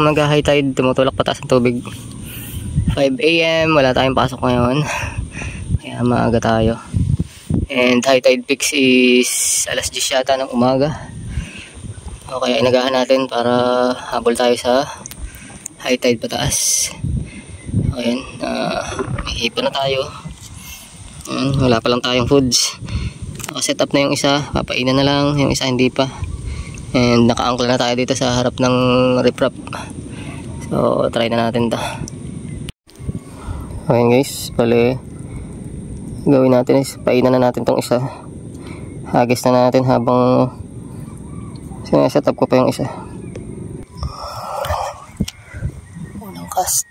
nag-high tide, tumutulak pataas ang tubig. 5 AM, wala tayong pasok ngayon. Kaya maaga tayo. And high tide fix is alas 10 yata ng umaga. O kaya inagahan natin para habol tayo sa high tide pataas. Ayan, may hipa na tayo. Wala pa lang tayong foods. Nakaset up na yung isa, papainan na lang, yung isa hindi pa. And naka-angkle na tayo dito sa harap ng riprap. So try na natin to. Okay guys, bali gawin natin is painan na natin tong isa. Hagis na natin habang sineset up ko pa yung isa. Unang cast.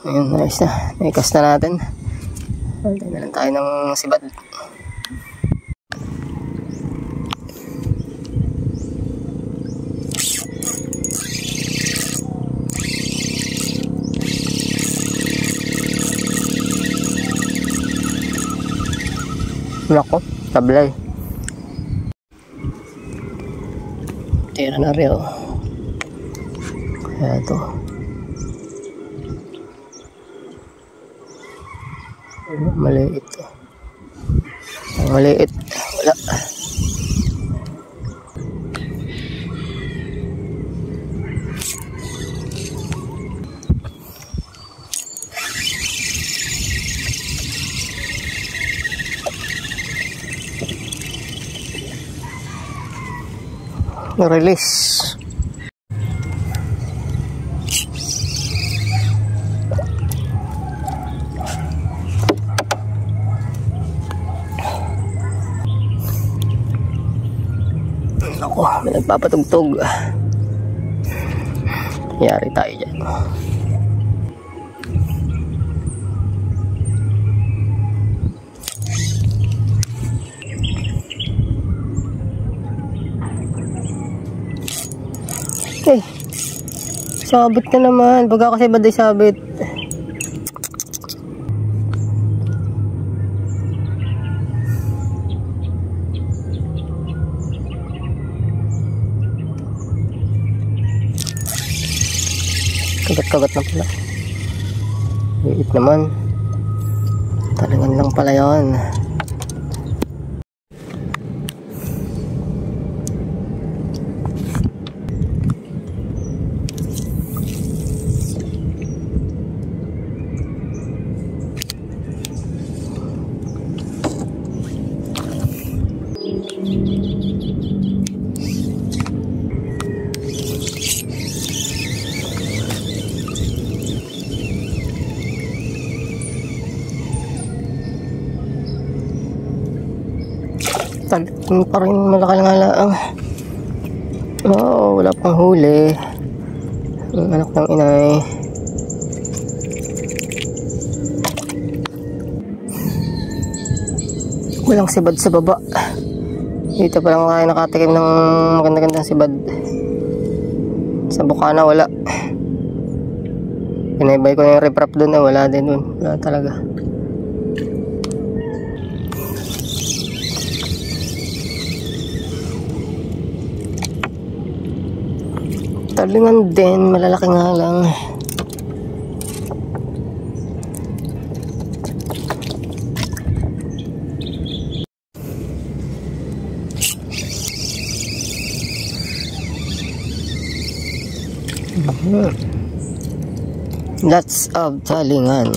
Ayun, nice na. Naikast na natin. Hintay na lang tayo ng sibad. Nako, tablay. Tira na rin. Kaya ito. Maliit. Maliit. Wala. Release. Ako, may nagpapatugtog. Yari tayo dyan. Okay. Sabit na naman. Baga kasi baday sabit. Kagat-kagat na pala. Liit naman. Talingan lang pala yan. Talim pa rin, malaki nga lang. Oh, wala pang huli. Ang anak ng inay. Walang sibad sa baba. Dito pa lang tayo nakatikim ng maganda-gandang sibad. Sa Bukana wala. Pinaybay ko na yung riprap doon, wala din doon. Wala talaga. Talingan din, malalaki nga lang. Lots of talingan.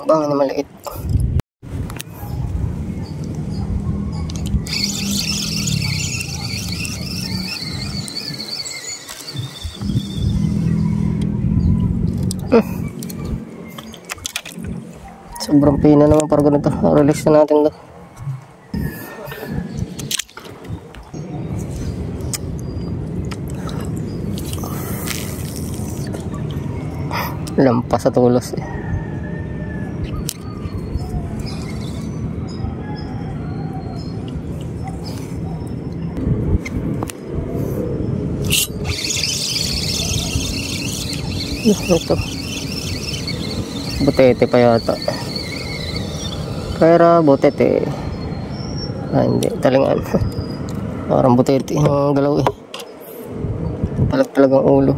Bang na maliit. Sobrang pina naman para ganito. Release na natin to. Lampas sa tulos eh. Ito. Butete pa yata. Pero butete. Hindi. Talingan. Parang butete yung galaw eh. Palag-palag ang ulo.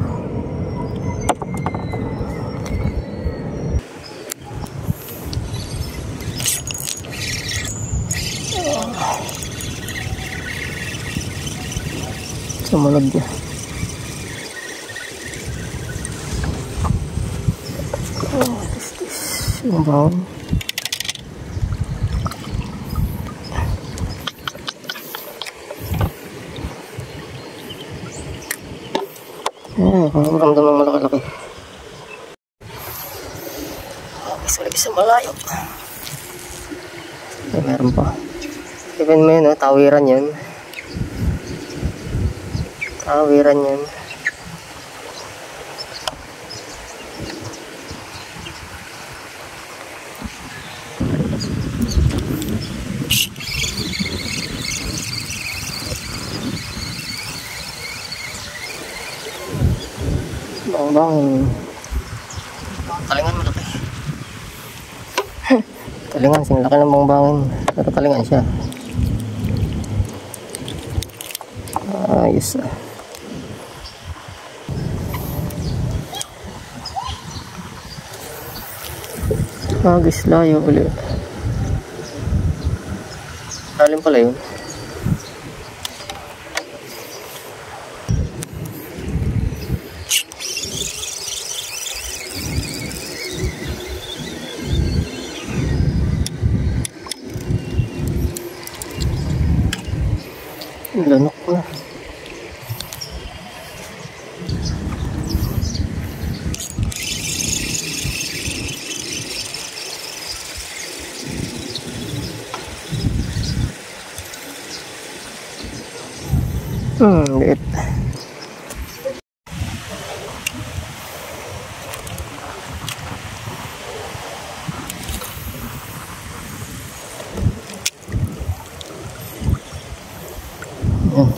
Sumunod niya. What is this? Yung bawang. Ramdam ng malaki-laki. Sulit sa malayo. Ay, meron pa. Even mo yun, tawiran yun. Tawiran yun. Bang-bang. Talingan malaki. Talingan, sinlaki ng bang-bangin. Pero talingan siya. Ayos ah. Agis layo ulit. Lalim pala yun. Lanok na. Liit.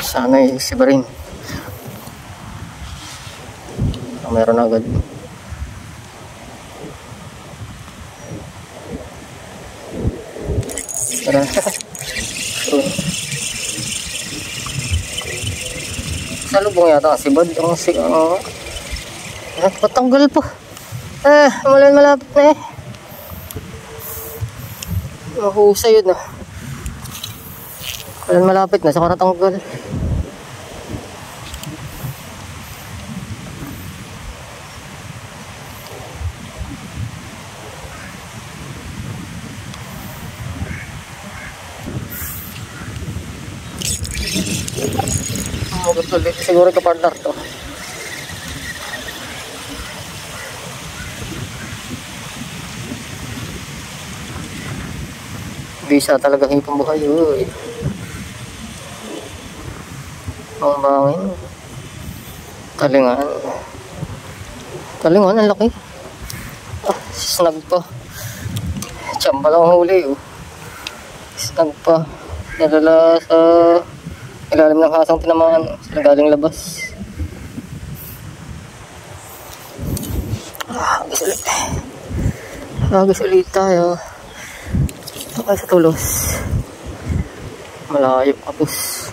Sana isiba rin. Meron agad. Tara. Sa lubong yata ang sibad. Patanggal po. Malapit na eh. Mahusay yun ah. Malapit na, saka natanggal. Siguro kapartner to. Bisa talaga hipang buhay. Uy. Bangin. Talingan. Talingan, ang laki. Snag pa. Tsamba lang ang huli. Snag pa. Nalala sa ilalim ng hasang tinamaan. Sila galing labas. Agis ulit. Agis ulit tayo. Okay sa tulos. Malayo kapos.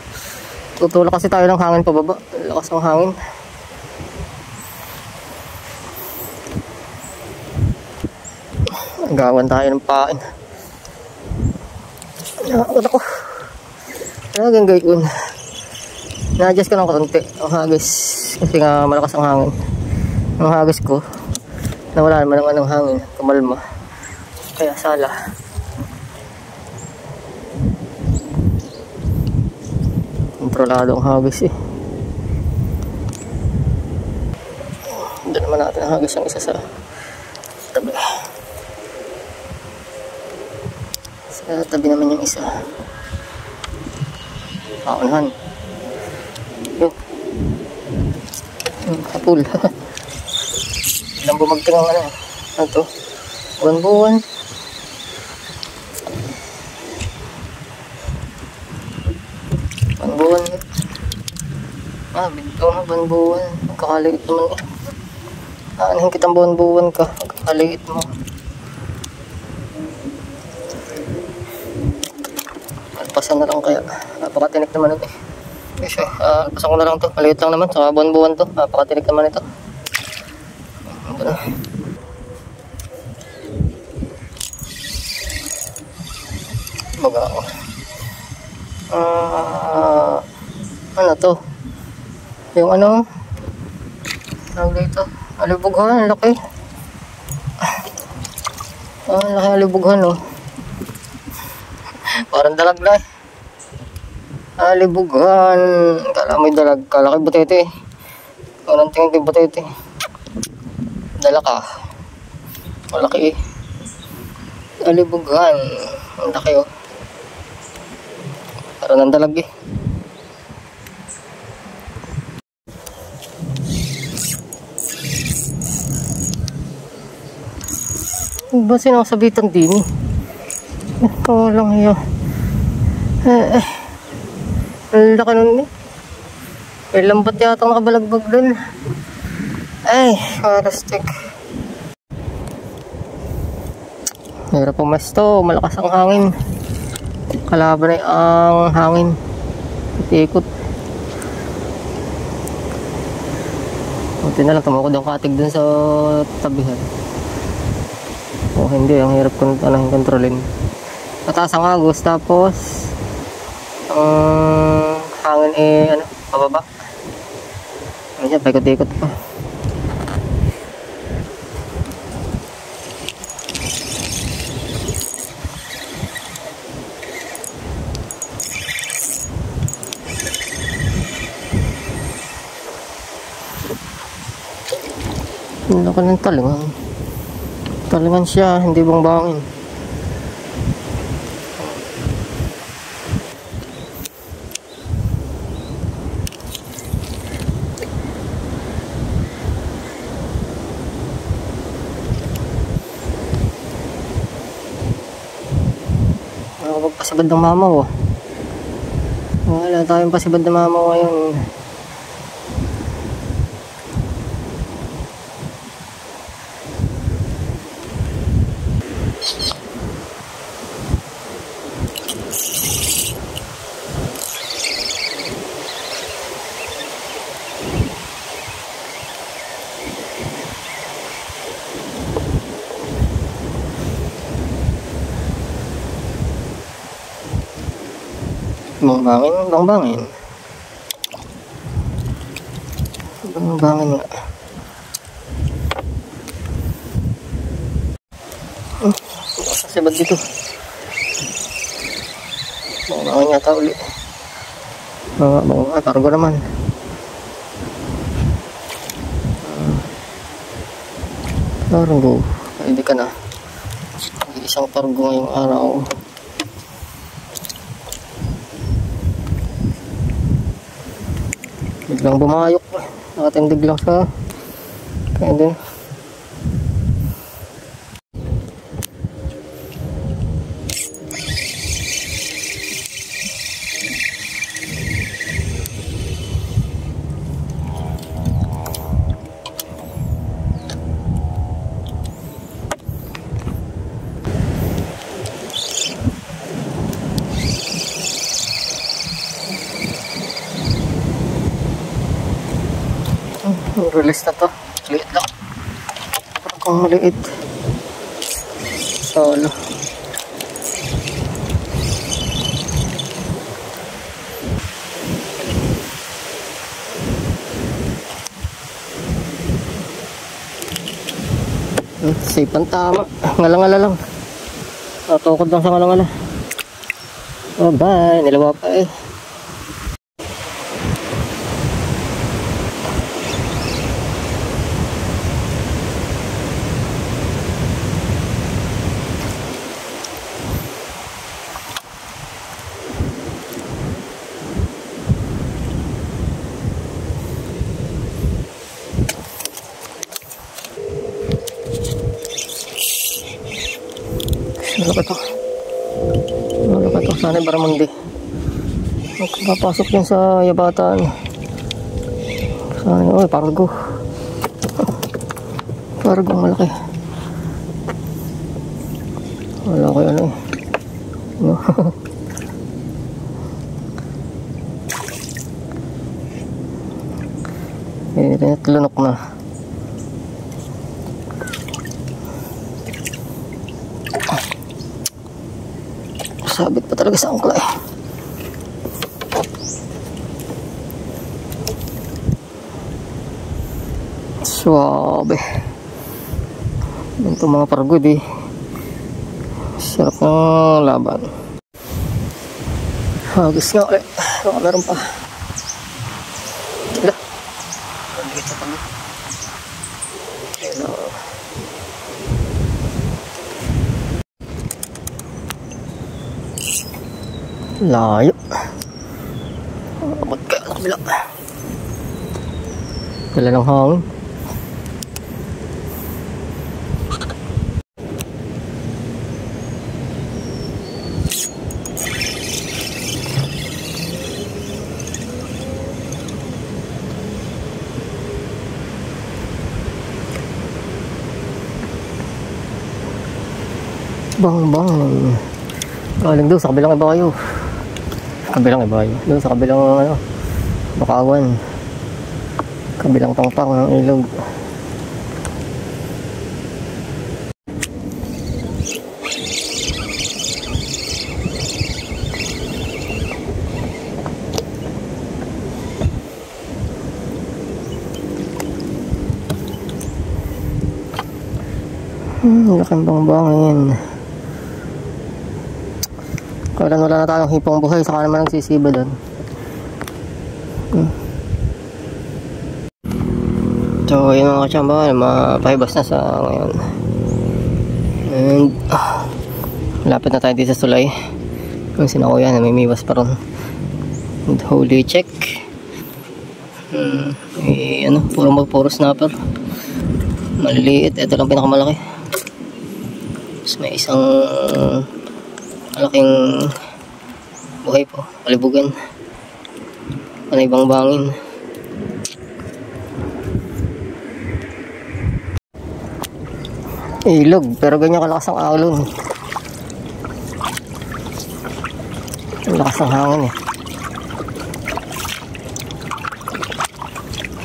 Tutulak kasi tayo ng hangin pababa. Lakas ng hangin. Gawan tayo ng pain. Nakakot ako. Talagang gayon. Na-adjust ko ng konti ang hagis. Kasi nga malakas ang hangin. Ang hagis ko, nawala naman naman ng hangin. Kumalma. Kaya sala. Kontrolado ang hagis eh. Doon naman natin ang hagis ang isa sa tabi. Sa tabi naman yung isa. Paunahan. Yun. Kapul. Ilang bumagting ang ano. Ano to? Buwan-buwan. Buwan. Binto na buwan-buwan. Kakaliit naman eh. Aanahin kitang buwan-buwan ka. Pagkakaliit mo. Alpasan na lang kaya. Napakatinik naman ito eh. Yes, alpasan ko na lang to. Maliit lang naman. Saka buwan-buwan to. Napakatinik naman ito. Ito na. Baga ako. Ano to? Yung ano? Tawag dito. Alibughan. Ang laki. Ang laki alibughan oh. Parang dalag na eh. Alibughan. Kala may dalag. Kala kay butete eh. Anong tingin kay butete? Dala ka. Malaki eh. Alibughan. Ang laki oh. Parang ng dalag eh. Ba sinasabitan din eh. Oo lang yun. Ang laki nun eh. May lambat yata nakabalagbag dun. Ay, karastik. Hirap pumesto. Malakas ang hangin. Kalaban ay ang hangin. Ikot. Buti na lang tumakod ang katig dun sa tabihan. O hindi, ang hirap kung kontrolin. Mataas ang agos, tapos ang hangin eh ano, pababa. Ano siya, paikot-ikot pa. Ang laki ng talingan. Talingan siya, hindi bangbangin. Pasibad ng mamaw oh. Wala tayong pasibad ng mamaw ngayon. Bangbangin. Bangbangin nga. Sasibad dito. Bangbangin yata ulit. Bangbangin, kargo naman. Kargo. Pwede ka na. Isang kargo ngayong araw. Biglang bumayok. Nakatindig lang sa kaya din. Release na to. Liit lang. Parang kung maliit. Solo. Safe ang tama. Ngala-ngala lang. Natukod lang sa ngala-ngala. Oh bye. Nilawa pa eh. Ano ka to? Sana Baramundi. Papasok din sa yabatan. Sana, oy, pargo. Parang malaki. Wala ko ano eh. No. Lunok na. Sabit pa talaga sa angkla eh. Suabe. Ito mga pargod eh. Sarap ng laban. Hagis nga ulit. Baka meron pa. Tila. Dito pa nga. Layo. Abot kaya sa kabila. Wala lang hangin. Bang. Galing doon sa kabilang ibayo. Doon sa kabilang ano, Bakawan. Kabilang pangpang ng ilog. Laking bangbangin. Kaya wala na tayong hipong buhay, saka naman ang sisiba doon. So yun mga katsamba, mapahibas na sa ngayon. And lapit na tayo dito sa tulay. Yung sinakuya na may miwas pa ron. And holy check. Puro snapper. Maliliit, ito lang pinakamalaki. Tapos may isang malaking buhay po, palibugan. Panay bangbangin. Ilog, pero ganyan kalakas ang alon. Ang lakas ng hangin eh.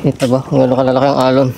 Kita ba? Gano'n kalalaki ang alon.